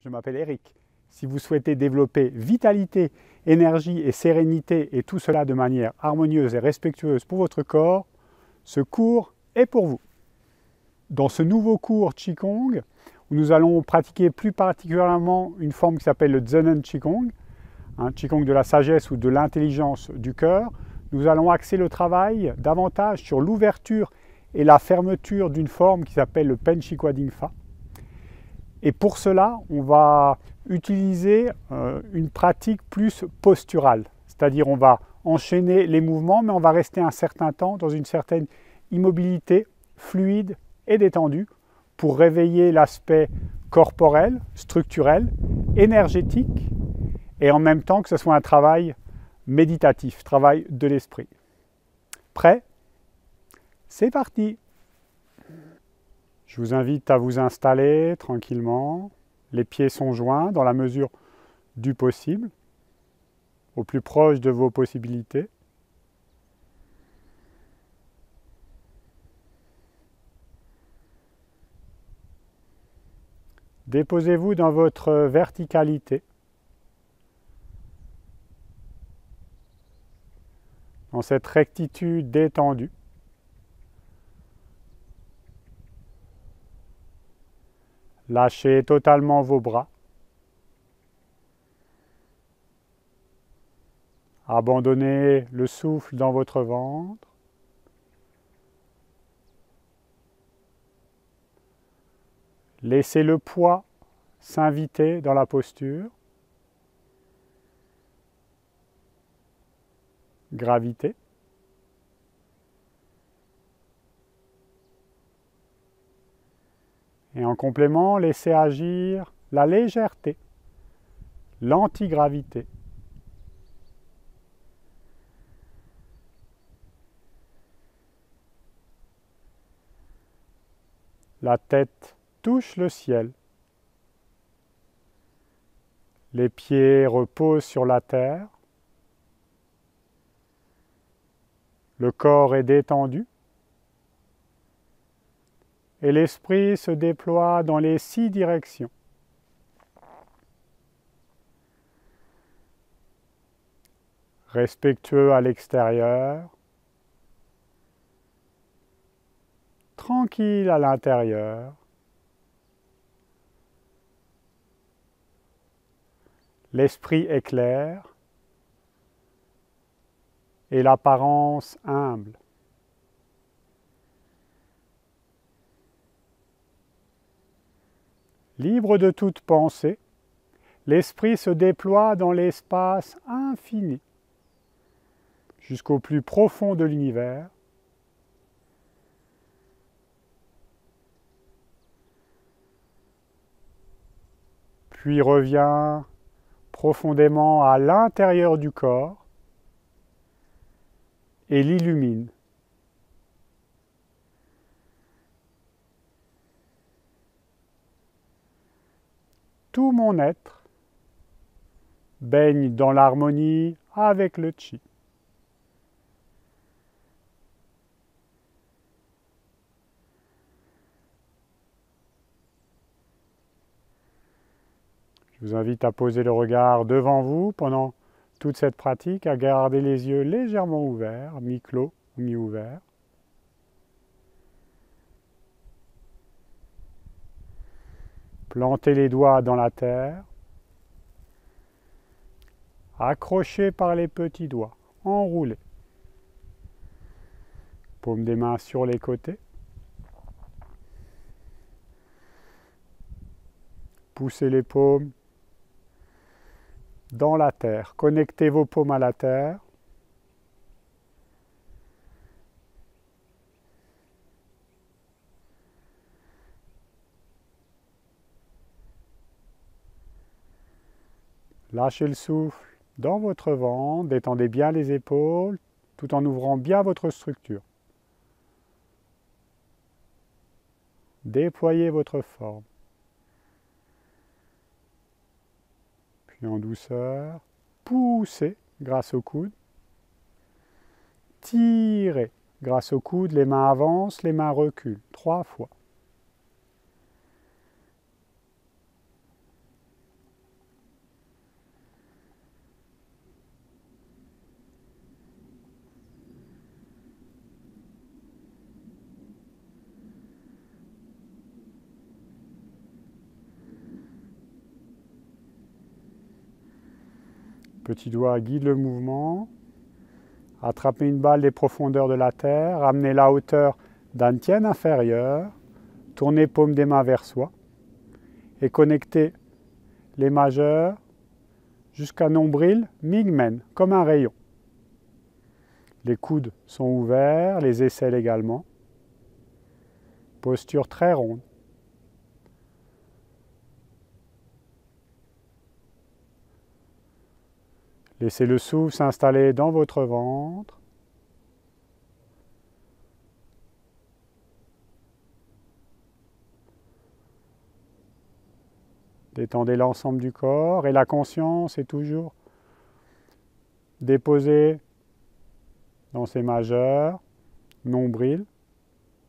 Je m'appelle Eric. Si vous souhaitez développer vitalité, énergie et sérénité et tout cela de manière harmonieuse et respectueuse pour votre corps, ce cours est pour vous. Dans ce nouveau cours Qigong, où nous allons pratiquer plus particulièrement une forme qui s'appelle le Zhenan Qigong, Qigong de la sagesse ou de l'intelligence du cœur, nous allons axer le travail davantage sur l'ouverture et la fermeture d'une forme qui s'appelle le Pen Chi Kwa Ding Fa. Et pour cela, on va utiliser une pratique plus posturale. C'est-à-dire on va enchaîner les mouvements, mais on va rester un certain temps dans une certaine immobilité fluide et détendue pour réveiller l'aspect corporel, structurel, énergétique, et en même temps que ce soit un travail méditatif, travail de l'esprit. Prêt? C'est parti! Je vous invite à vous installer tranquillement. Les pieds sont joints dans la mesure du possible, au plus proche de vos possibilités. Déposez-vous dans votre verticalité, dans cette rectitude détendue. Lâchez totalement vos bras. Abandonnez le souffle dans votre ventre. Laissez le poids s'inviter dans la posture. Gravité. Et en complément, laissez agir la légèreté, l'antigravité. La tête touche le ciel. Les pieds reposent sur la terre. Le corps est détendu. Et l'esprit se déploie dans les 6 directions. Respectueux à l'extérieur, tranquille à l'intérieur. L'esprit est clair et l'apparence humble. Libre de toute pensée, l'esprit se déploie dans l'espace infini, jusqu'au plus profond de l'univers. Puis revient profondément à l'intérieur du corps et l'illumine. Tout mon être baigne dans l'harmonie avec le Qi. Je vous invite à poser le regard devant vous pendant toute cette pratique, à garder les yeux légèrement ouverts, mi-clos ou mi-ouverts. Plantez les doigts dans la terre, accrochez par les petits doigts, enroulez. Paume des mains sur les côtés. Poussez les paumes dans la terre. Connectez vos paumes à la terre. Lâchez le souffle dans votre ventre, détendez bien les épaules tout en ouvrant bien votre structure. Déployez votre forme. Puis en douceur, poussez grâce au coude. Tirez grâce au coude, les mains avancent, les mains reculent. 3 fois. Petit doigt guide le mouvement. Attrapez une balle des profondeurs de la terre, ramenez la hauteur d'un tien inférieur, tournez paume des mains vers soi et connectez les majeurs jusqu'à nombril Mingmen, comme un rayon. Les coudes sont ouverts, les aisselles également. Posture très ronde. Laissez le souffle s'installer dans votre ventre. Détendez l'ensemble du corps et la conscience est toujours déposée dans ses majeurs, nombril,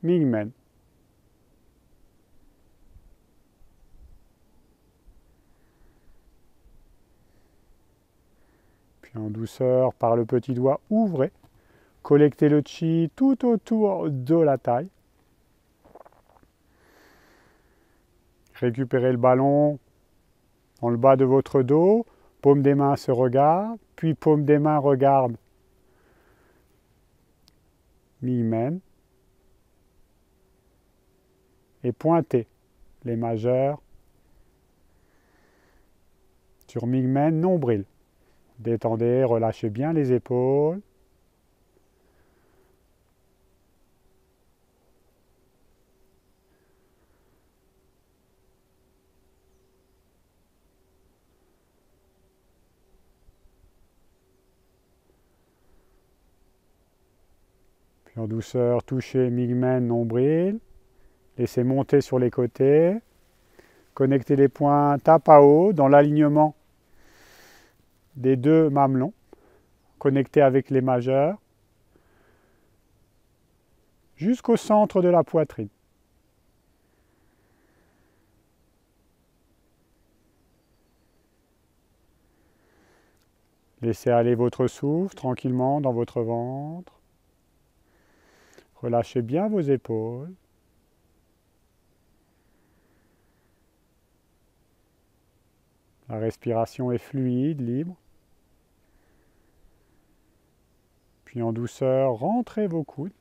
Mingmen. Puis en douceur, par le petit doigt, ouvrez. Collectez le chi tout autour de la taille. Récupérez le ballon dans le bas de votre dos. Paume des mains se regarde, puis paume des mains regarde Mingmen. Et pointez les majeurs sur Mingmen nombril. Détendez, relâchez bien les épaules. Puis en douceur, touchez Mingmen nombril. Laissez monter sur les côtés. Connectez les points Tapao dans l'alignement des deux mamelons. Connectés avec les majeurs. Jusqu'au centre de la poitrine. Laissez aller votre souffle tranquillement dans votre ventre. Relâchez bien vos épaules. La respiration est fluide, libre. Puis en douceur, rentrez vos coudes.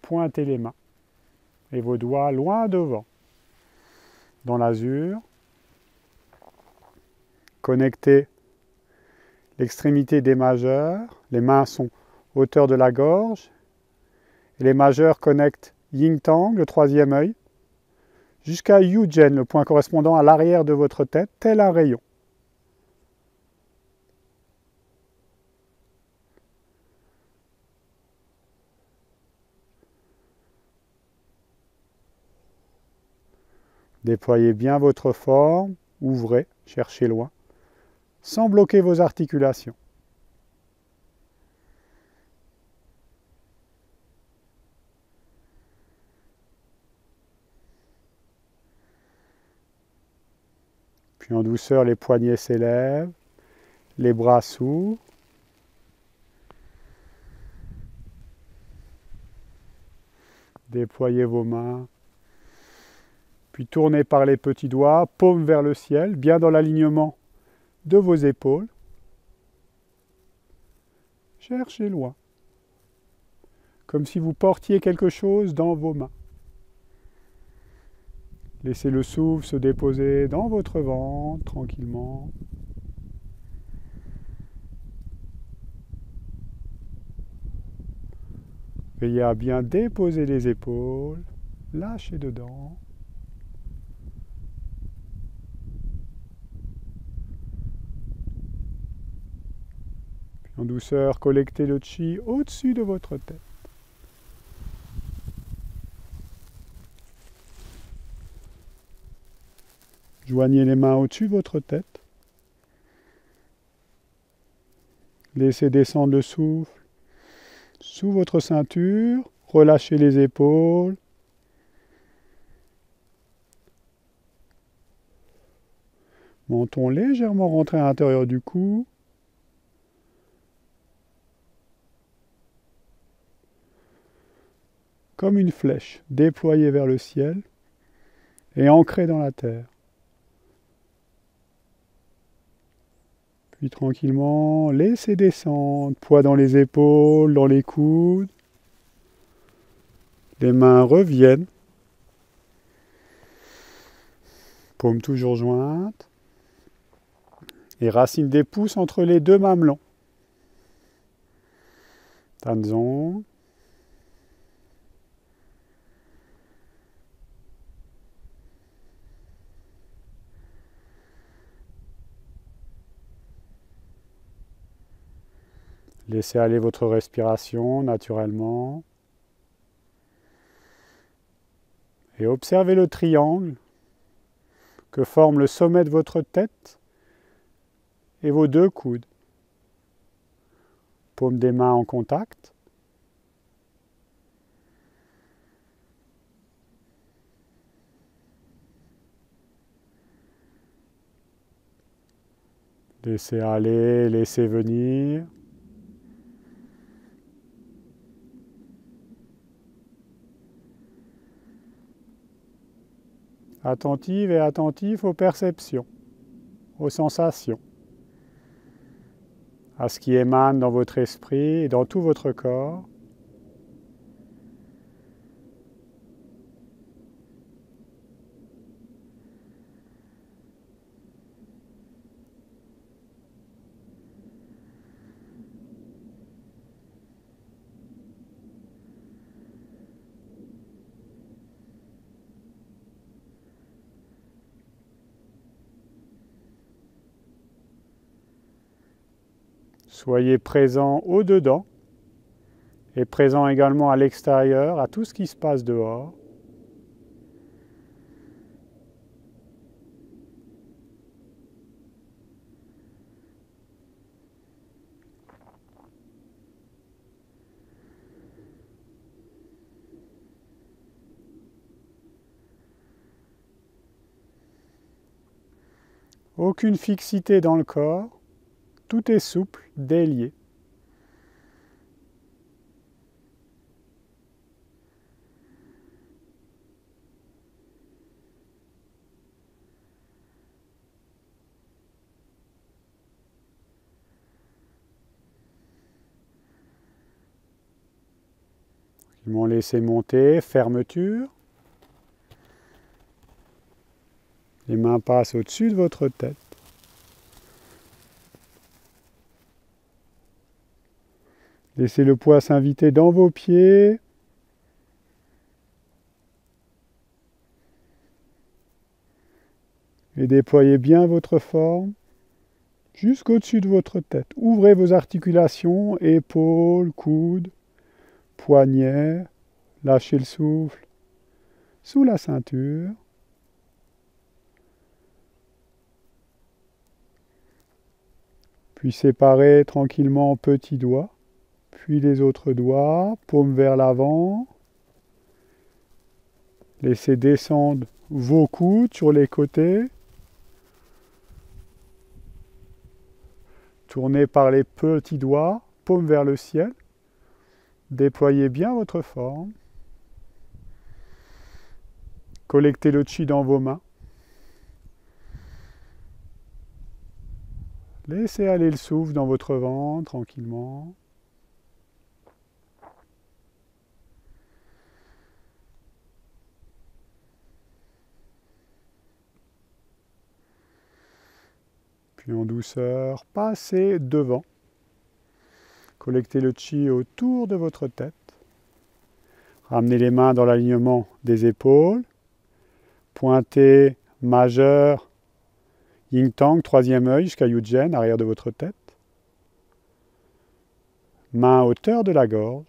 Pointez les mains et vos doigts loin devant. Dans l'azur, connectez l'extrémité des majeurs. Les mains sont hauteur de la gorge. Et les majeurs connectent Yin Tang, le troisième œil, jusqu'à Yujen, le point correspondant à l'arrière de votre tête, tel un rayon. Déployez bien votre forme, ouvrez, cherchez loin, sans bloquer vos articulations. Puis en douceur, les poignets s'élèvent, les bras s'ouvrent. Déployez vos mains. Puis tournez par les petits doigts, paume vers le ciel, bien dans l'alignement de vos épaules. Cherchez loin, comme si vous portiez quelque chose dans vos mains. Laissez le souffle se déposer dans votre ventre tranquillement. Veillez à bien déposer les épaules, lâchez dedans. Puis en douceur, collectez le chi au-dessus de votre tête. Joignez les mains au-dessus de votre tête. Laissez descendre le souffle sous votre ceinture. Relâchez les épaules. Menton légèrement rentré à l'intérieur du cou. Comme une flèche déployée vers le ciel et ancrée dans la terre. Puis tranquillement, laissez descendre, poids dans les épaules, dans les coudes. Les mains reviennent. Paumes toujours jointes. Et racines des pouces entre les deux mamelons. Tanzong. Laissez aller votre respiration naturellement. Et observez le triangle que forme le sommet de votre tête et vos deux coudes. Paumes des mains en contact. Laissez aller, laissez venir. Attentive et attentif aux perceptions, aux sensations, à ce qui émane dans votre esprit et dans tout votre corps. Soyez présent au-dedans et présent également à l'extérieur, à tout ce qui se passe dehors. Aucune fixité dans le corps. Tout est souple, délié. Ils m'ont laissé monter, fermeture. Les mains passent au-dessus de votre tête. Laissez le poids s'inviter dans vos pieds. Et déployez bien votre forme jusqu'au-dessus de votre tête. Ouvrez vos articulations, épaules, coudes, poignets. Lâchez le souffle sous la ceinture. Puis séparez tranquillement petits doigts. Puis les autres doigts, paume vers l'avant. Laissez descendre vos coudes sur les côtés. Tournez par les petits doigts, paume vers le ciel. Déployez bien votre forme. Collectez le chi dans vos mains. Laissez aller le souffle dans votre ventre tranquillement. Puis en douceur, passez devant. Collectez le chi autour de votre tête. Ramenez les mains dans l'alignement des épaules. Pointez majeur, yin tang, troisième œil jusqu'à yujien, arrière de votre tête. Main à hauteur de la gorge.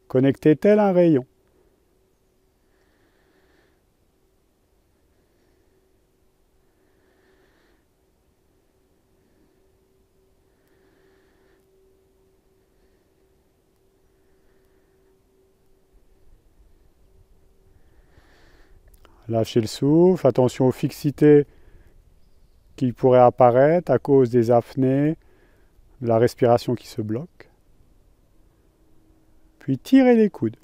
Connectez tel un rayon. Lâchez le souffle, attention aux fixités qui pourraient apparaître à cause des apnées, de la respiration qui se bloque. Puis tirez les coudes.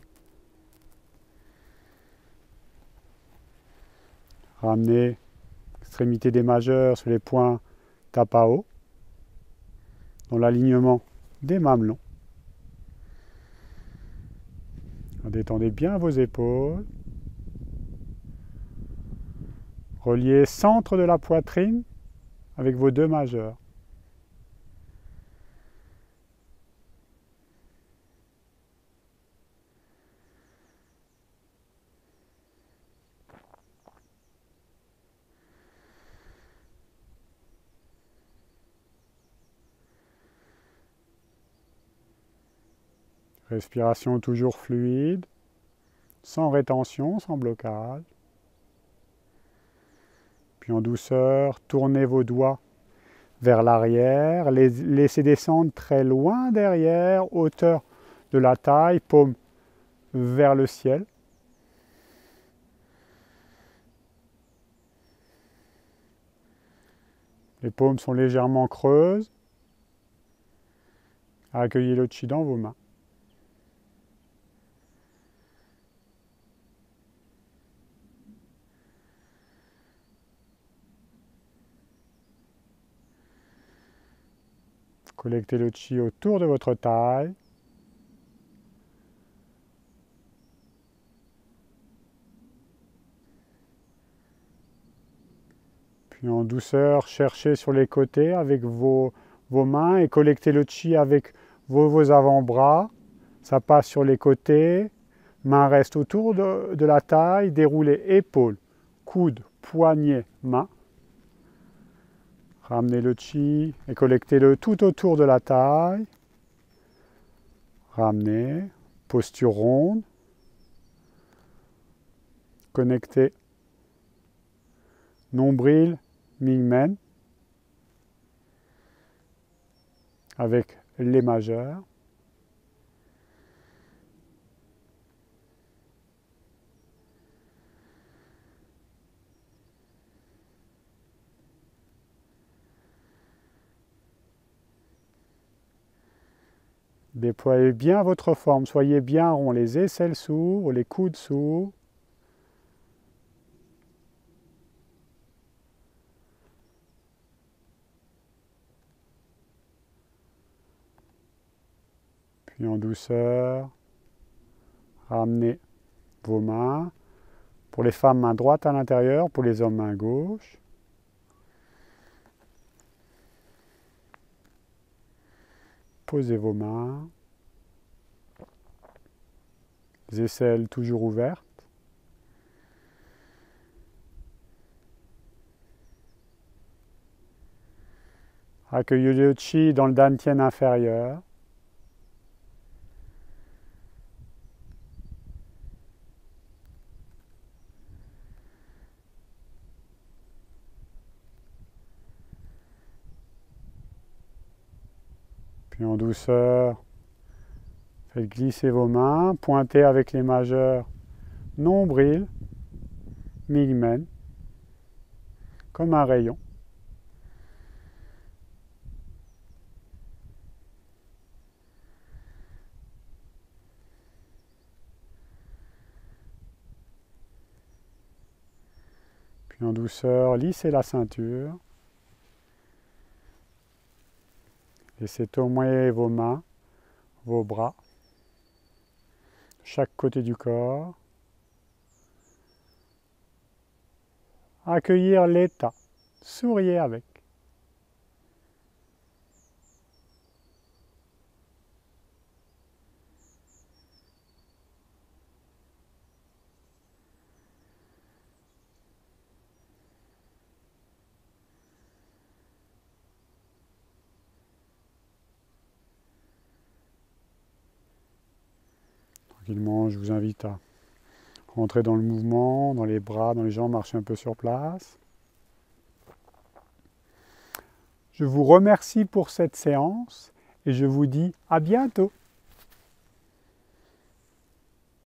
Ramenez l'extrémité des majeurs sur les points Tapao, dans l'alignement des mamelons. Détendez bien vos épaules. Reliez centre de la poitrine avec vos deux majeurs. Respiration toujours fluide, sans rétention, sans blocage. Puis en douceur, tournez vos doigts vers l'arrière, laissez descendre très loin derrière, hauteur de la taille, paume vers le ciel. Les paumes sont légèrement creuses. Accueillez le chi dans vos mains. Collectez le chi autour de votre taille. Puis en douceur, cherchez sur les côtés avec vos mains et collectez le chi avec vos avant-bras. Ça passe sur les côtés. Mains restent autour de la taille. Déroulez épaules, coudes, poignets, mains. Ramenez le chi et collectez-le tout autour de la taille. Ramenez, posture ronde. Connectez. Nombril, Mingmen. Avec les majeurs. Déployez bien votre forme, soyez bien rond, les aisselles s'ouvrent, les coudes s'ouvrent. Puis en douceur, ramenez vos mains. Pour les femmes, main droite à l'intérieur, pour les hommes, main gauche. Posez vos mains. Les aisselles toujours ouvertes. Accueillez le chi dans le dantian inférieur. Puis en douceur, faites glisser vos mains, pointez avec les majeurs, nombril, mingmen, comme un rayon. Puis en douceur, lissez la ceinture. Laissez tourner vos mains, vos bras, chaque côté du corps. Accueillir l'état, souriez avec. Tranquillement, je vous invite à rentrer dans le mouvement, dans les bras, dans les jambes, marcher un peu sur place. Je vous remercie pour cette séance et je vous dis à bientôt.